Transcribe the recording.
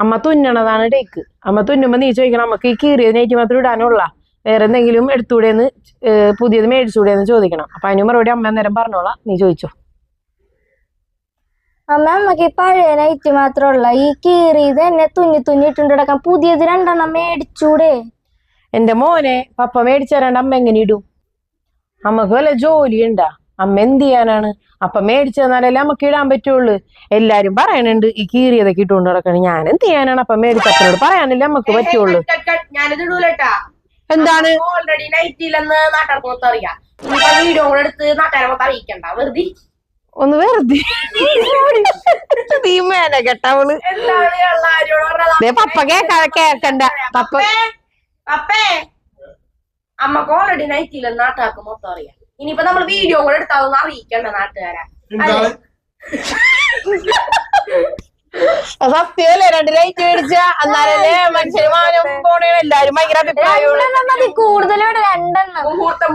അമ്മ തുന്നണതാണ് ടേക്ക്. അമ്മ തുന്നുമ്പോ നീ ചോദിക്കണം നമുക്ക് ഈ കീറിയത് നെയ്റ്റ് മാത്രം ഇടാനുള്ള വേറെ എന്തെങ്കിലും എടുത്തൂടെന്ന് പുതിയത് മേടിച്ചൂടെന്ന് ചോദിക്കണം. അപ്പൊ അതിന് മറുപടി അമ്മ അന്നേരം പറഞ്ഞോളാം, നീ ചോദിച്ചോ. അമ്മ അമ്മക്ക് പഴയ നൈറ്റ് മാത്രമുള്ള ഈ കീറിയത് എന്നെ തുന്നി ഇട്ടുണ്ടാക്കാൻ പുതിയത് 2 മേടിച്ചൂടെ? എന്റെ മോനെ പപ്പ മേടിച്ചരാണ്ട് അമ്മ എങ്ങനെ ഇടും? അമ്മക്ക് വല്ല ജോലി ഉണ്ടാ? അമ്മ എന്ത് ചെയ്യാനാണ്? അപ്പൊ മേടിച്ചു തന്നാലല്ലേ അമ്മക്ക് ഇടാൻ പറ്റുള്ളൂ. എല്ലാരും പറയണുണ്ട് ഈ കീറിയതൊക്കെ ഇട്ടുകൊണ്ട് നടക്കണ. ഞാൻ എന്ത് ചെയ്യാനാണ്? അപ്പൊ മേടിച്ചപ്പനോട് പറയാനല്ലേ അമ്മക്ക് പറ്റുള്ളൂ. ഞാനിത് ഇടൂലട്ടാ. എന്താണ് ഓൾറെഡി നൈറ്റിലെന്ന് നാട്ടുകാർക്ക് മൊത്തം അറിയാം. വീഡിയോ കൂടെ എടുത്ത് നാട്ടുകാരെ മൊത്തം അറിയിക്കണ്ട, വെറുതെ ഒന്ന് വെറുതെ നീ മേനെ കേട്ടവള്. പപ്പ കേക്കണ്ട. പപ്പേ അമ്മക്ക് ഓൾറെഡി നൈറ്റിലെന്ന് നാട്ടുകാർക്ക് മൊത്തം അറിയാം. ഇനിയിപ്പോ നമ്മൾ വീഡിയോ കൂടെ എടുത്താൽ അതൊന്നും അറിയിക്കണ്ട നാട്ടുകാരെ. സത്യമല്ലേ? 2 ലൈറ്റ് മേടിച്ച എന്നാലല്ലേ മനുഷ്യര് മാനം പോണേ. എല്ലാരും ഭയങ്കര അഭിപ്രായം. കൂടുതലോട് 2 മുഹൂർത്തം